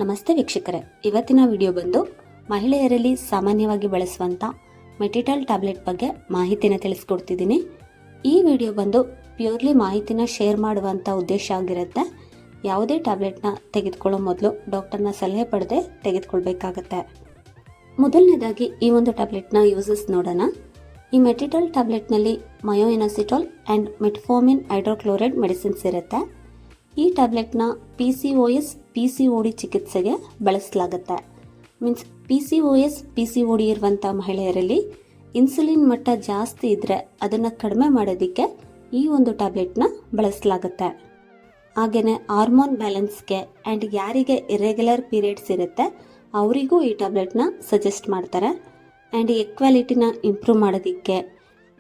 ನಮಸ್ತೆ ವೀಕ್ಷಕರೇ, ಇವತ್ತಿನ ವಿಡಿಯೋ ಬಂದು ಮಹಿಳೆಯರಲ್ಲಿ ಸಾಮಾನ್ಯವಾಗಿ ಬಳಸುವಂಥ ಮೆಟಿಟಾಲ್ ಟ್ಯಾಬ್ಲೆಟ್ ಬಗ್ಗೆ ಮಾಹಿತಿನ ತಿಳಿಸ್ಕೊಡ್ತಿದ್ದೀನಿ. ಈ ವಿಡಿಯೋ ಬಂದು ಪ್ಯೂರ್ಲಿ ಮಾಹಿತಿನ ಶೇರ್ ಮಾಡುವಂಥ ಉದ್ದೇಶ ಆಗಿರುತ್ತೆ. ಯಾವುದೇ ಟ್ಯಾಬ್ಲೆಟ್ನ ತೆಗೆದುಕೊಳ್ಳೋ ಮೊದಲು ಡಾಕ್ಟರ್ನ ಸಲಹೆ ಪಡೆದೇ ತೆಗೆದುಕೊಳ್ಬೇಕಾಗತ್ತೆ. ಮೊದಲನೇದಾಗಿ ಈ ಒಂದು ಟ್ಯಾಬ್ಲೆಟ್ನ ಯೂಸಸ್ ನೋಡೋಣ. ಈ ಮೆಟಿಟಾಲ್ ಟ್ಯಾಬ್ಲೆಟ್ನಲ್ಲಿ ಮಯೋಇನೋಸಿಟೋಲ್ ಆ್ಯಂಡ್ ಮೆಟ್ಫಾರ್ಮಿನ್ ಹೈಡ್ರೋಕ್ಲೋರೈಡ್ ಮೆಡಿಸಿನ್ಸ್ ಇರುತ್ತೆ. ಈ ಟ್ಯಾಬ್ಲೆಟ್ನ PCOS PCOD ಚಿಕಿತ್ಸೆಗೆ ಬಳಸಲಾಗುತ್ತೆ. ಮೀನ್ಸ್ PCOS PCOD ಇರುವಂಥ ಮಹಿಳೆಯರಲ್ಲಿ ಇನ್ಸುಲಿನ್ ಮಟ್ಟ ಜಾಸ್ತಿ ಇದ್ದರೆ ಅದನ್ನು ಕಡಿಮೆ ಮಾಡೋದಕ್ಕೆ ಈ ಒಂದು ಟ್ಯಾಬ್ಲೆಟ್ನ ಬಳಸಲಾಗುತ್ತೆ. ಹಾಗೆಯೇ ಹಾರ್ಮೋನ್ ಬ್ಯಾಲೆನ್ಸ್ಗೆ ಆ್ಯಂಡ್ ಯಾರಿಗೆ ಇರೆಗ್ಯುಲರ್ ಪೀರಿಯಡ್ಸ್ ಇರುತ್ತೆ ಅವರಿಗೂ ಈ ಟ್ಯಾಬ್ಲೆಟ್ನ ಸಜೆಸ್ಟ್ ಮಾಡ್ತಾರೆ. ಆ್ಯಂಡ್ ಎಕ್ವಾಲಿಟಿನ ಇಂಪ್ರೂವ್ ಮಾಡೋದಕ್ಕೆ,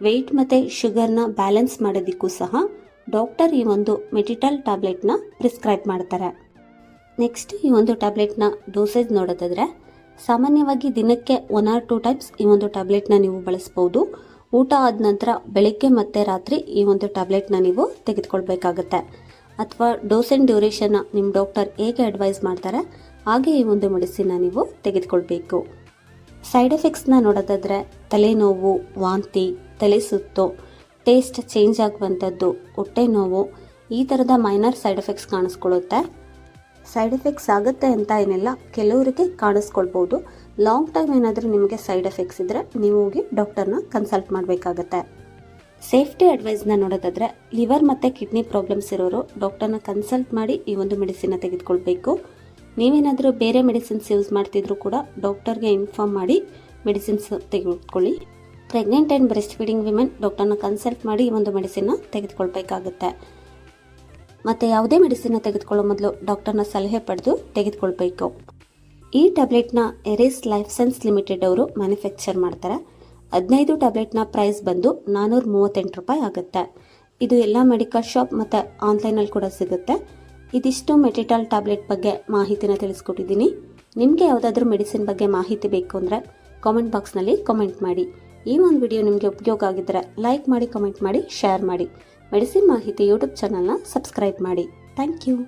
ವೆಯ್ಟ್ ಮತ್ತು ಶುಗರ್ನ ಬ್ಯಾಲೆನ್ಸ್ ಮಾಡೋದಕ್ಕೂ ಸಹ ಡಾಕ್ಟರ್ ಈ ಒಂದು ಮೆಟಿಟಾಲ್ ಟ್ಯಾಬ್ಲೆಟ್ನ ಪ್ರಿಸ್ಕ್ರೈಬ್ ಮಾಡ್ತಾರೆ. ನೆಕ್ಸ್ಟ್ ಈ ಒಂದು ಟ್ಯಾಬ್ಲೆಟ್ನ ಡೋಸೇಜ್ ನೋಡೋದಾದರೆ ಸಾಮಾನ್ಯವಾಗಿ ದಿನಕ್ಕೆ 1 or 2 ಟೈಮ್ಸ್ ಈ ಒಂದು ಟ್ಯಾಬ್ಲೆಟ್ನ ನೀವು ಬಳಸ್ಬೋದು. ಊಟ ಆದ ನಂತರ ಬೆಳಿಗ್ಗೆ ಮತ್ತು ರಾತ್ರಿ ಈ ಒಂದು ಟ್ಯಾಬ್ಲೆಟ್ನ ನೀವು ತೆಗೆದುಕೊಳ್ಬೇಕಾಗತ್ತೆ. ಅಥವಾ ಡೋಸ್ ಆ್ಯಂಡ್ ಡ್ಯೂರೇಷನ್ನ ನಿಮ್ಮ ಡಾಕ್ಟರ್ ಹೇಗೆ ಅಡ್ವೈಸ್ ಮಾಡ್ತಾರೆ ಹಾಗೆ ಈ ಒಂದು ಮೆಡಿಸಿನ್ನ ನೀವು ತೆಗೆದುಕೊಳ್ಬೇಕು. ಸೈಡ್ ಎಫೆಕ್ಟ್ಸ್ನ ನೋಡೋದಾದರೆ ತಲೆನೋವು, ವಾಂತಿ, ತಲೆ ಸುತ್ತು, ಟೇಸ್ಟ್ ಚೇಂಜ್ ಆಗುವಂಥದ್ದು, ಹೊಟ್ಟೆ ನೋವು, ಈ ಥರದ ಮೈನರ್ ಸೈಡ್ ಎಫೆಕ್ಟ್ಸ್ ಕಾಣಿಸ್ಕೊಳ್ಳುತ್ತೆ. ಸೈಡ್ ಎಫೆಕ್ಟ್ಸ್ ಆಗುತ್ತೆ ಅಂತ ಏನಿಲ್ಲ, ಕೆಲವರಿಗೆ ಕಾಣಿಸ್ಕೊಳ್ಬೋದು. ಲಾಂಗ್ ಟೈಮ್ ಏನಾದರೂ ನಿಮಗೆ ಸೈಡ್ ಎಫೆಕ್ಟ್ಸ್ ಇದ್ದರೆ ನೀವು ಹೋಗಿ ಡಾಕ್ಟರ್ನ ಕನ್ಸಲ್ಟ್ ಮಾಡಬೇಕಾಗತ್ತೆ. ಸೇಫ್ಟಿ ಅಡ್ವೈಸ್ನ ನೋಡೋದಾದರೆ ಲಿವರ್ ಮತ್ತು ಕಿಡ್ನಿ ಪ್ರಾಬ್ಲಮ್ಸ್ ಇರೋರು ಡಾಕ್ಟರ್ನ ಕನ್ಸಲ್ಟ್ ಮಾಡಿ ಈ ಒಂದು ಮೆಡಿಸಿನ್ನ ತೆಗೆದುಕೊಳ್ಬೇಕು. ನೀವೇನಾದರೂ ಬೇರೆ ಮೆಡಿಸಿನ್ಸ್ ಯೂಸ್ ಮಾಡ್ತಿದ್ರು ಕೂಡ ಡಾಕ್ಟರ್ಗೆ ಇನ್ಫಾರ್ಮ್ ಮಾಡಿ ಮೆಡಿಸಿನ್ಸ್ ತೆಗೆದುಕೊಳ್ಳಿ. Pregnant and breast feeding women ಡಾಕ್ಟರ್ನ ಕನ್ಸಲ್ಟ್ ಮಾಡಿ ಈ ಒಂದು ಮೆಡಿಸಿನ್ನ ತೆಗೆದುಕೊಳ್ಬೇಕಾಗುತ್ತೆ. ಮತ್ತು ಯಾವುದೇ ಮೆಡಿಸಿನ್ನ ತೆಗೆದುಕೊಳ್ಳೋ ಮೊದಲು ಡಾಕ್ಟರ್ನ ಸಲಹೆ ಪಡೆದು ತೆಗೆದುಕೊಳ್ಬೇಕು. ಈ ಟ್ಯಾಬ್ಲೆಟ್ನ ಎರೇಸ್ ಲೈಫ್ ಸೈನ್ಸ್ ಲಿಮಿಟೆಡ್ ಅವರು ಮ್ಯಾನುಫ್ಯಾಕ್ಚರ್ ಮಾಡ್ತಾರೆ. 15 ಟ್ಯಾಬ್ಲೆಟ್ನ ಪ್ರೈಸ್ ಬಂದು 438 ರೂಪಾಯಿ ಆಗುತ್ತೆ. ಇದು ಎಲ್ಲ ಮೆಡಿಕಲ್ ಶಾಪ್ ಮತ್ತು ಆನ್ಲೈನಲ್ಲಿ ಕೂಡ ಸಿಗುತ್ತೆ. ಇದಿಷ್ಟು ಮೆಟಿಟಾಲ್ ಟ್ಯಾಬ್ಲೆಟ್ ಬಗ್ಗೆ ಮಾಹಿತಿನ ತಿಳಿಸ್ಕೊಟ್ಟಿದ್ದೀನಿ. ನಿಮಗೆ ಯಾವುದಾದ್ರೂ ಮೆಡಿಸಿನ್ ಬಗ್ಗೆ ಮಾಹಿತಿ ಬೇಕು ಅಂದರೆ ಕಾಮೆಂಟ್ ಬಾಕ್ಸ್ನಲ್ಲಿ ಕಾಮೆಂಟ್ ಮಾಡಿ. ಈ ಒಂದು ವಿಡಿಯೋ ನಿಮಗೆ ಉಪಯೋಗ ಆಗಿದ್ದರೆ ಲೈಕ್ ಮಾಡಿ, ಕಮೆಂಟ್ ಮಾಡಿ, ಶೇರ್ ಮಾಡಿ. ಮೆಡಿಸಿನ್ ಮಾಹಿತಿ ಯೂಟ್ಯೂಬ್ ಚಾನಲ್ನ ಸಬ್ಸ್ಕ್ರೈಬ್ ಮಾಡಿ. Thank you.